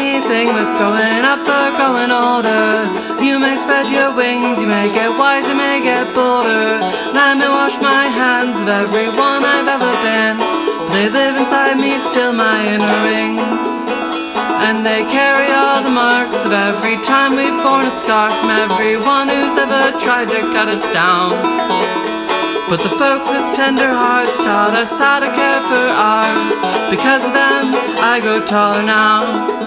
anything with growing up or growing older. You may spread your wings, you may get wise, you may get bolder. And I may wash my hands of everyone I've ever been, but they live inside me still, my inner rings. And they carry all the marks of every time we've borne a scar from everyone who's ever tried to cut us down. But the folks with tender hearts taught us how to care for ours. Because of them, I grow taller now.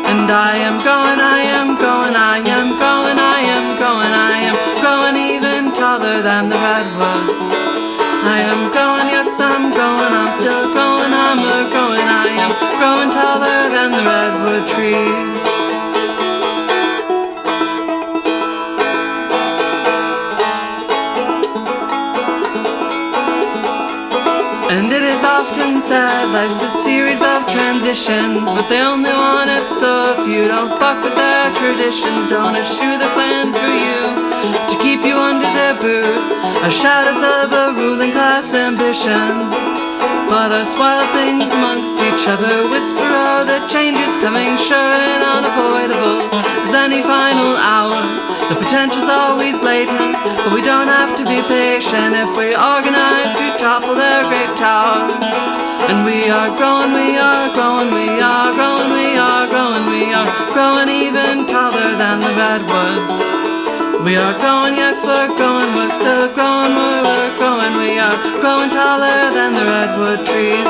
And I am growing, I am growing, I am growing, I am growing, I am growing even taller than the redwoods. I am growing, yes I'm growing, I'm still growing, I'm growing, I am growing taller than the redwood trees. And it is often said life's a series of transitions, but they only want it, so if you don't fuck with their traditions, don't eschew their plan for you to keep you under their boot, as shadows of a ruling class ambition. But us wild things amongst each other whisper, oh, the change is coming, sure and unavoidable as any final hour. The potential's always latent, but we don't have to be patient if we organize to topple their great tower. And we are growing, we are growing, we are growing, we are growing, we are growing even taller than the redwoods. We are growing, yes we're growing, we're still growing, we're growing, we are growing taller than the redwood trees.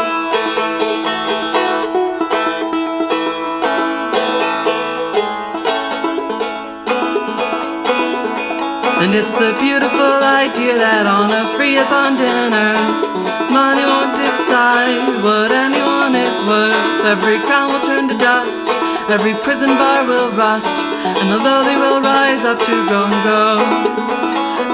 And it's the beautiful idea that on a free abundant earth, money won't decide what anyone is worth. Every crown will turn to dust, every prison bar will rust, and the lowly will rise up to grow and grow.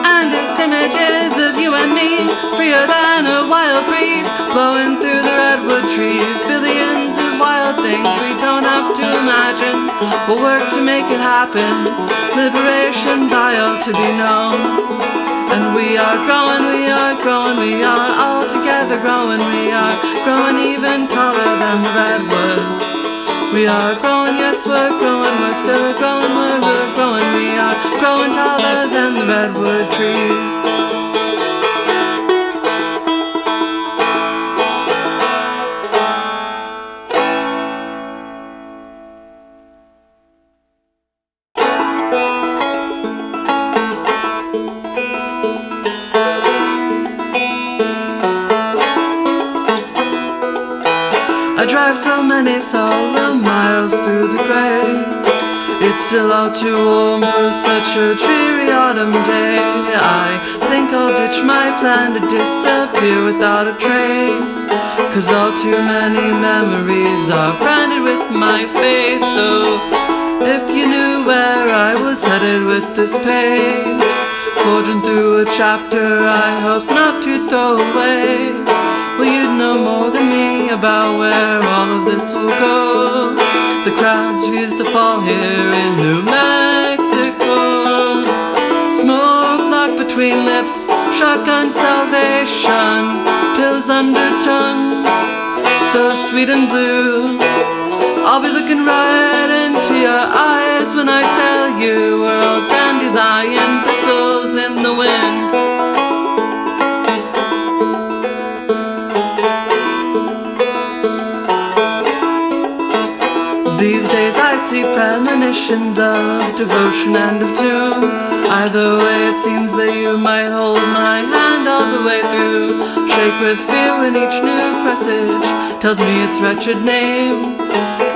And it's images of you and me, freer than a wild breeze, blowing through the redwood trees. Billions of wild things we don't have to imagine, we'll work to make it happen. Liberation by all to be known. And we are growing, we are growing, we are all together growing. We are growing even taller than the redwoods. We are growing, yes we're growing, we're still growing, we're growing. We are growing taller than the redwood trees. I drive so many solemn miles through the gray. It's still all too warm for such a dreary autumn day. I think I'll ditch my plan to disappear without a trace, 'cause all too many memories are branded with my face. So if you knew where I was headed with this page, forging through a chapter I hope not to throw away, well, you'd know more than me about where all of this will go. The crowds refuse to fall here in New Mexico. Smoke locked between lips, shotgun salvation, pills under tongues, so sweet and blue. I'll be looking right into your eyes when I tell you we're all dandelion thistles in the wind. These days I see premonitions of devotion and of doom. Either way it seems that you might hold my hand all the way through. Shake with fear when each new presage tells me its wretched name.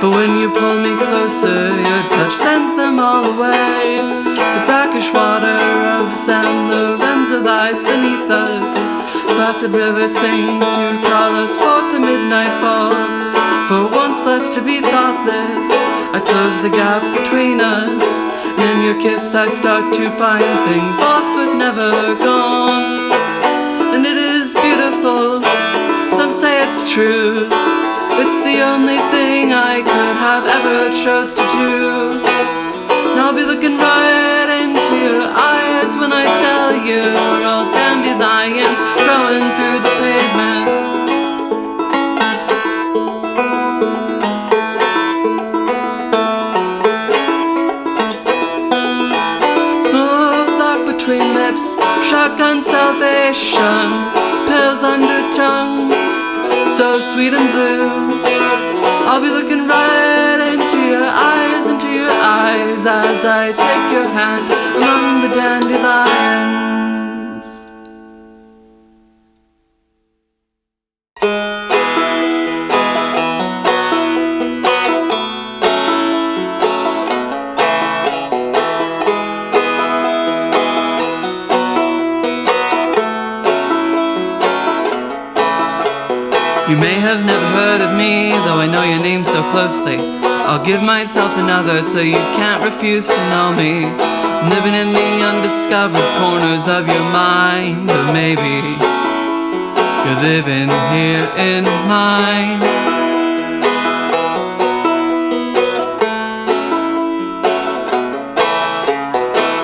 But when you pull me closer, your touch sends them all away. The brackish water of the San Lorenzo lies beneath us. Placid river sings to call us forth the midnight fog. For once blessed to be thoughtless, I close the gap between us, and in your kiss I start to find things lost but never gone. And it is beautiful, some say it's truth. It's the only thing I could have ever chose to do. And I'll be looking right into your eyes when I tell you we're all dandelions growing through the pavement. intuition, pills under tongues, so sweet and blue. I'll be looking right into your eyes as I take your hand among the dandelions. You may have never heard of me, though I know your name so closely. I'll give myself another so you can't refuse to know me. I'm living in the undiscovered corners of your mind, but maybe you're living here in mine.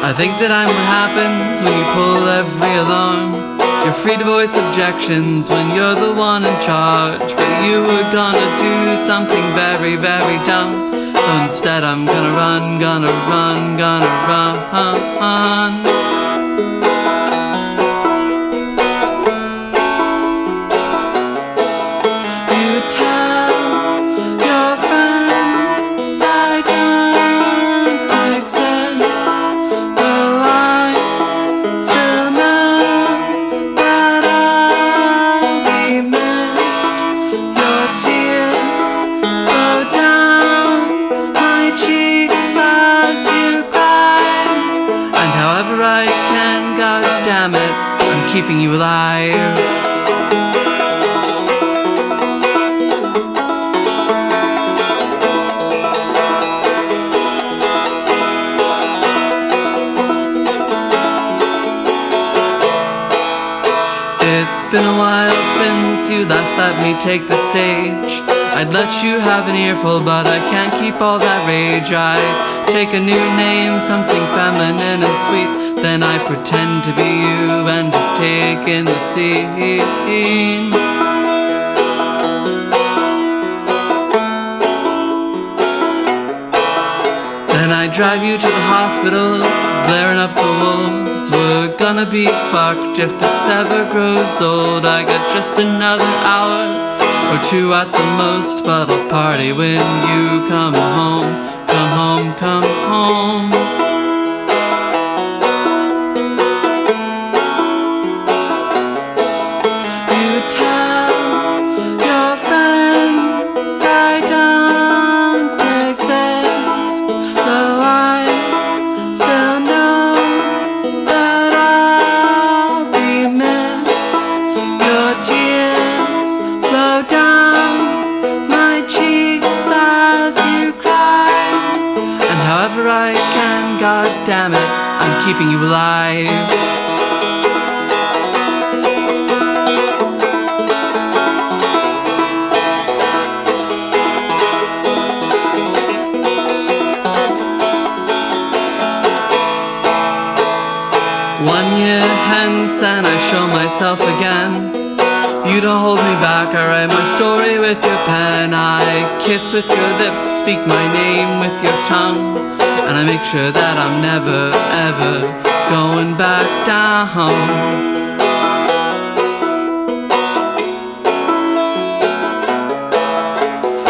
I think that I'm what happens when you pull every alarm. You're free to voice objections when you're the one in charge, but you were gonna do something very, very dumb. So instead I'm gonna run. You tell your friends I don't exist, though I still know that I'll be missed. Your tears flow down my cheeks as you cry, and however I can, god damn it, I'm keeping you alive. It's been a while since you last let me take the stage. I'd let you have an earful, but I can't keep all that rage. I take a new name, something feminine and sweet, then I pretend to be you and just take in the scene. Then I drive you to the hospital, blaring up the wolves. We're gonna be fucked if this ever grows old. I got just another hour or two at the most, but I'll party when you come home. Come home, come home. You tell your friends I don't exist, though I still know that I'll be missed. Your tears flow down my cheeks as you cry, and however I can, god damn it, I'm keeping you alive. Hence, and I show myself again. You don't hold me back, I write my story with your pen. I kiss with your lips, speak my name with your tongue, and I make sure that I'm never, ever going back down.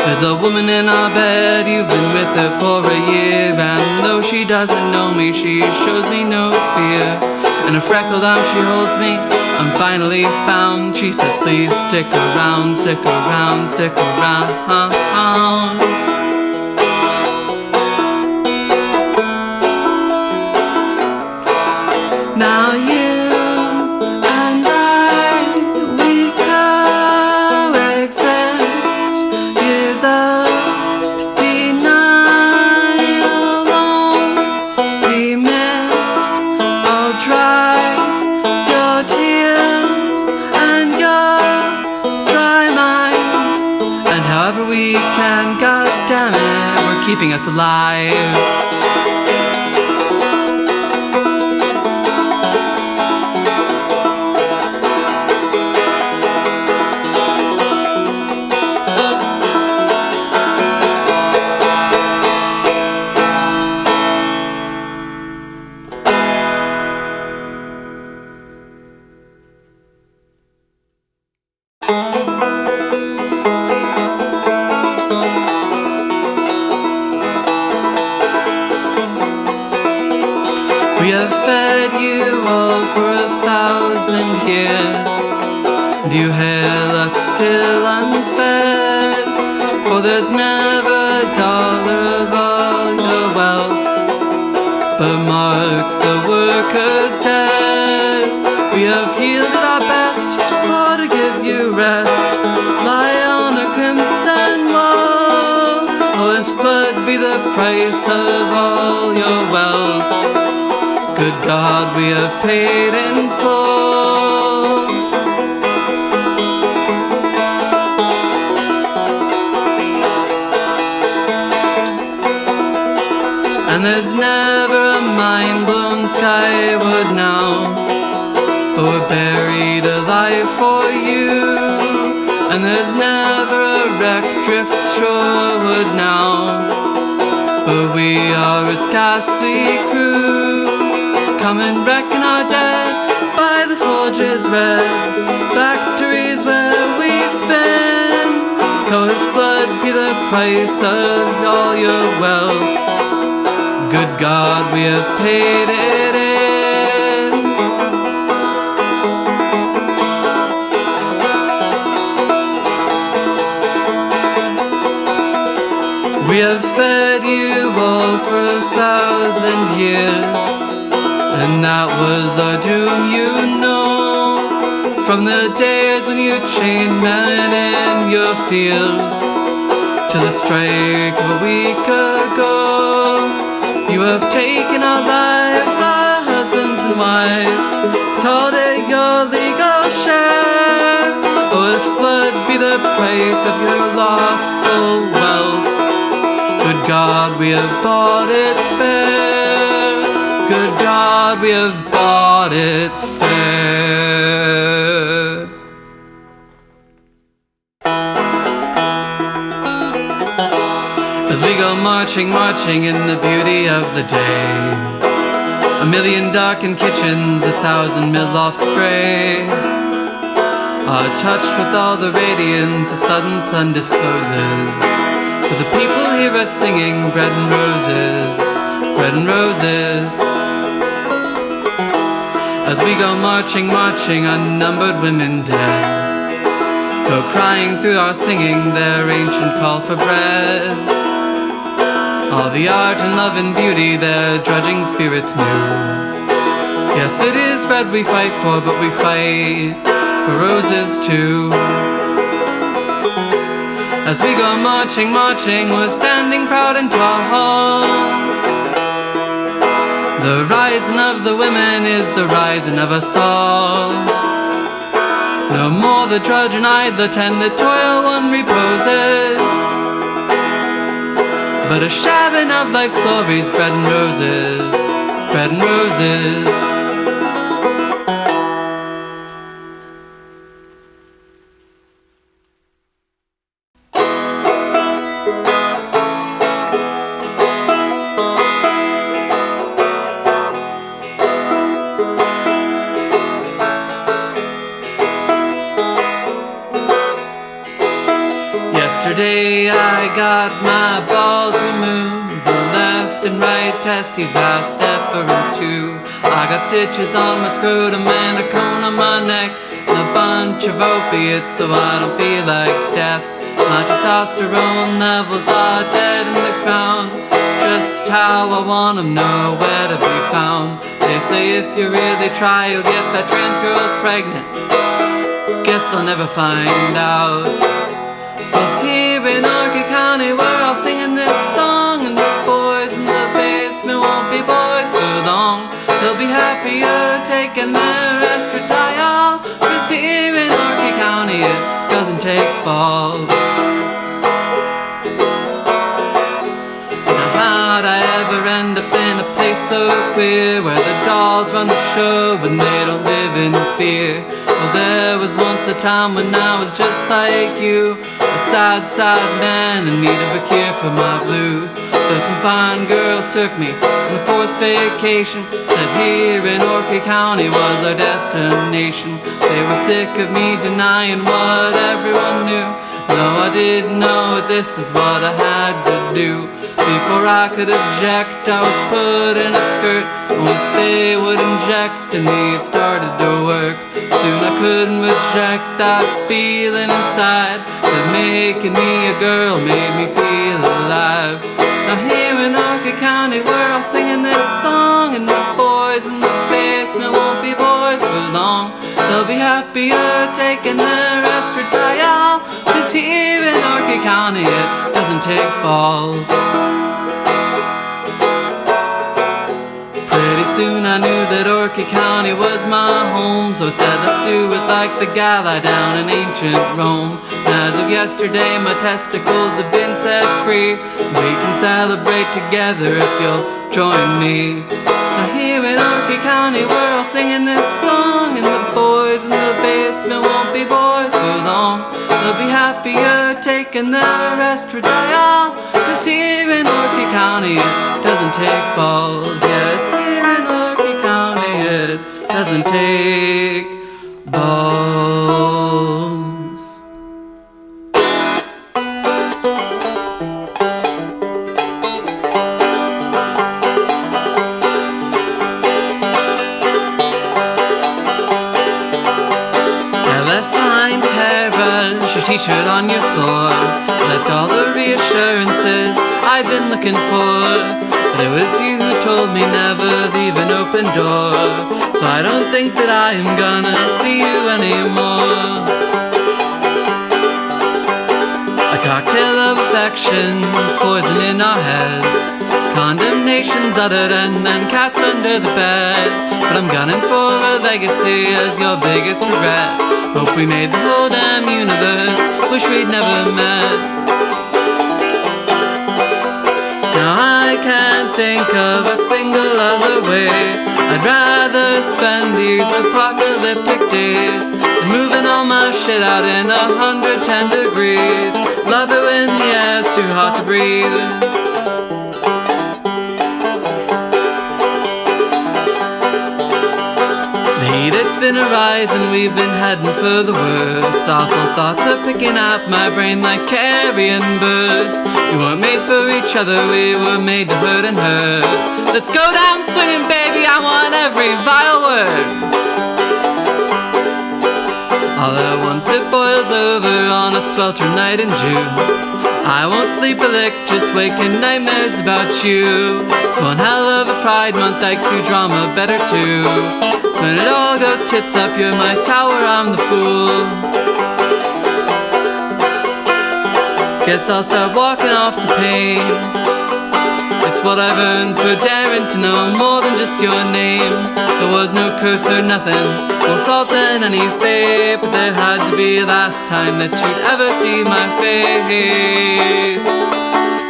There's a woman in our bed, you've been with her for a year, and though she doesn't know me, she shows me no fear. In her freckled arm she holds me, I'm finally found. She says please stick around, stick around, stick around. Now you and I, we coexist. Years of denial won't be missed. I'll dry your tears and you'll dry mine, and however we can, god damn it, we're keeping us alive. We have fed you all for 1,000 years, and you hail us still unfed, for there's never a dollar of all your wealth but marks the workers dead. We have yielded our best for to give you rest, lie on a crimson wall. Oh, if blood be the price of all your wealth, good God, we have paid in full. And there's never a mind blown skyward now, or buried alive for you. And there's never a wreck drifts shoreward now, but we are its ghastly crew. Come and reckon our dead by the forges red, factories where we spin. Go if blood be the price of all your wealth, good God, we have paid it in. We have fed you all for 1,000 years, and that was our doom, you know. From the days when you chained men in your fields to the strike of a week ago, you have taken our lives, our husbands and wives, called it your legal share. Oh, if blood be the price of your lawful wealth, good God, we have bought it fair. Good God, we have bought it fair. As we go marching, marching in the beauty of the day, 1,000,000 darkened kitchens, 1,000 mid-lofts grey are touched with all the radiance the sudden sun discloses. For the people hear us singing bread and roses, bread and roses. As we go marching, marching, unnumbered women dead go crying through our singing their ancient call for bread. All the art and love and beauty their drudging spirits knew. Yes, it is bread we fight for, but we fight for roses too. As we go marching, marching, we're standing proud and tall. The rising of the women is the rising of us all. No more the drudge and idler tend the toil one reposes, but a shabbing of life's glories, bread and roses, bread and roses. Yesterday I got my balls removed, the left and right testes, vast deference too. I got stitches on my scrotum and a cone on my neck, and a bunch of opiates so I don't feel like death. My testosterone levels are dead in the ground, just how I want them, nowhere to be found. They say if you really try you'll get that trans girl pregnant. Guess I'll never find out. Here in Orchi County we're all singing this song, and the boys in the basement won't be boys for long. They'll be happier taking their estradiol, 'cause here in Orchi County it doesn't take balls. Now how'd I ever end up in a place so queer, where the dolls run the show and they don't live in fear? Well, there was once a time when I was just like you, a sad, sad man in need of a cure for my blues. So some fine girls took me on a forced vacation, said here in Orchi County was our destination. They were sick of me denying what everyone knew. No, I didn't know this is what I had to do. Before I could object, I was put in a skirt. And what they would inject in me, it started to work. Soon I couldn't reject that feeling inside, that making me a girl made me feel alive. Now here in Orchi County we're all singing this song, and the boys in the basement won't be boys for long. They'll be happier taking their estradiol, 'cause here in Orchi County it doesn't take balls. Pretty soon I knew that Orchi County was my home, so I said let's do it like the Galli down in ancient Rome. And as of yesterday my testicles have been set free. We can celebrate together if you'll join me. Now here in Orchi County we're all singing this song, and the boys in the basement won't be boys for long. They'll be happier taking their estradiol, 'cause here in Orchi County it doesn't take balls. Yes, here in Orchi County it doesn't take balls. Your t-shirt on your floor, left all the reassurances I've been looking for. But it was you who told me never leave an open door, so I don't think that I am gonna see you anymore. A cocktail of affections, poison in our heads, condemnations uttered and then cast under the bed. But I'm gunning for a legacy as your biggest regret. Hope we made the whole damn universe, wish we'd never met. Now I can't think of a single other way. I'd rather spend these apocalyptic days than moving all my shit out in 110 degrees. Love it when the air's too hot to breathe. It's been a rise and we've been heading for the worst. Awful thoughts are picking up my brain like carrion birds. We weren't made for each other, we were made to hurt and hurt. Let's go down swinging, baby, I want every vile word. All at once it boils over on a swelter night in June. I won't sleep a lick, just waking nightmares about you. It's one hell of a pride month, thanks to drama, better too. When it all goes tits up, you're my tower, I'm the fool. Guess I'll start walking off the pain. It's what I've earned for daring to know more than just your name. There was no curse or nothing, more fault than any fate, but there had to be a last time that you'd ever see my face.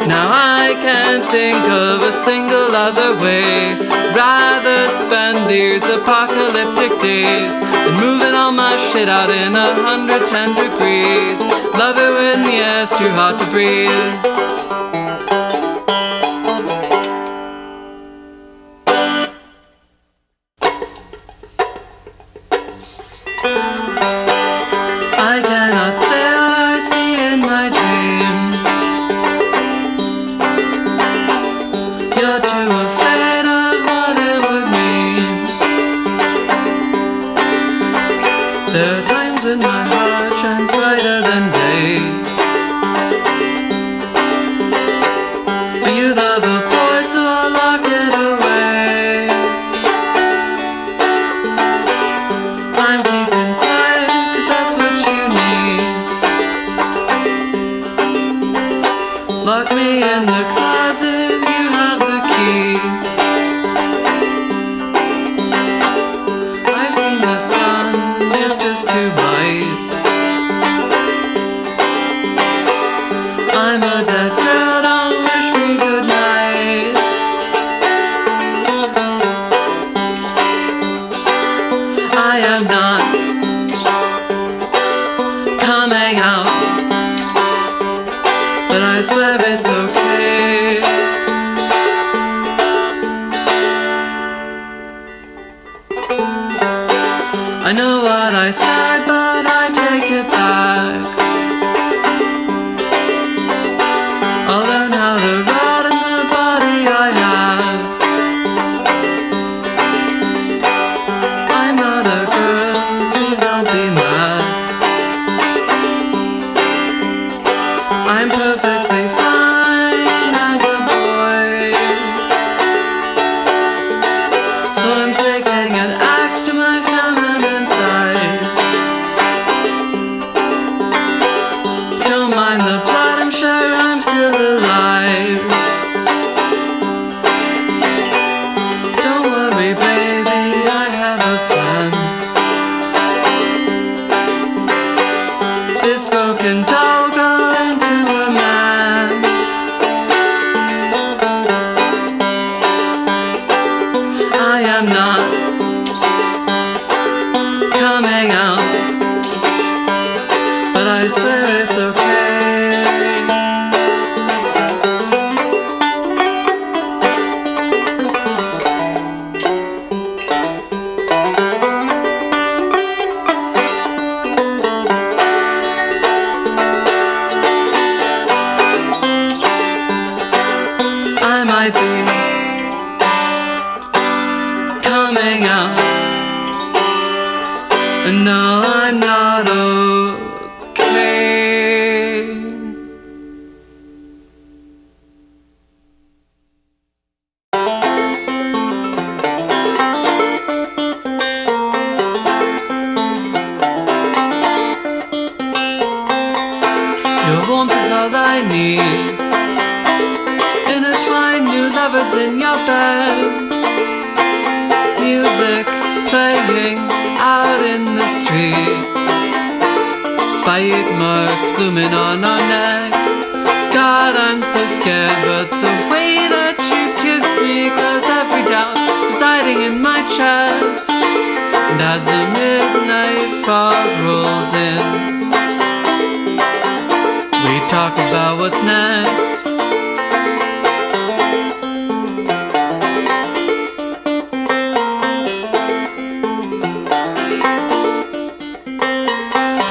Now I can't think of a single other way. Rather spend these apocalyptic days than moving all my shit out in 110 degrees. Love it when the air's too hot to breathe. I cannot say all I see in my dreams. You're too afraid of what it would mean. There are times when my heart shines brighter than day. Are you the coming out. And no, I'm not okay. Your warmth is all I need. Intertwine new lovers in your bed. Music playing out in the street. Bite marks blooming on our necks. God, I'm so scared, but the way that you kiss me grows every doubt residing in my chest. And as the midnight fog rolls in, we talk about what's next.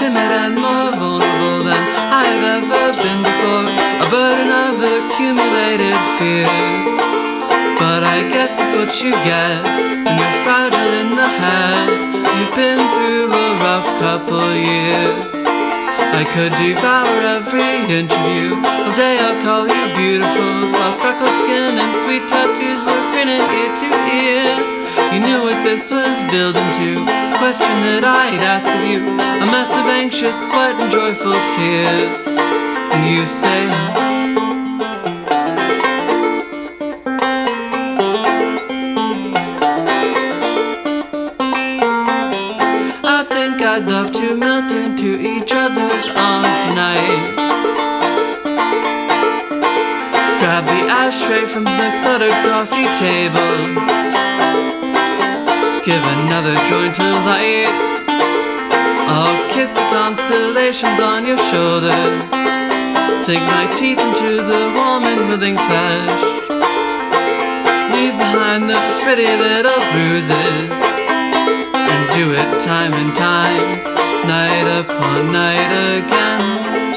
Timid and more vulnerable than I've ever been before, a burden of accumulated fears. But I guess that's what you get when you're fragile in the head. You've been through a rough couple years. I could devour every inch of you. All day I'll call you beautiful. Soft freckled skin and sweet tattoos were grinning ear to ear. You knew what this was building to. Question that I'd ask of you. A mess of anxious sweat and joyful tears. And you say, I think I'd love to melt into each other's arms tonight. Grab the ashtray from the cluttered coffee table. Give another joint a light. I'll kiss the constellations on your shoulders. Sink my teeth into the warm and willing flesh. Leave behind those pretty little bruises. And do it time and time, night upon night again.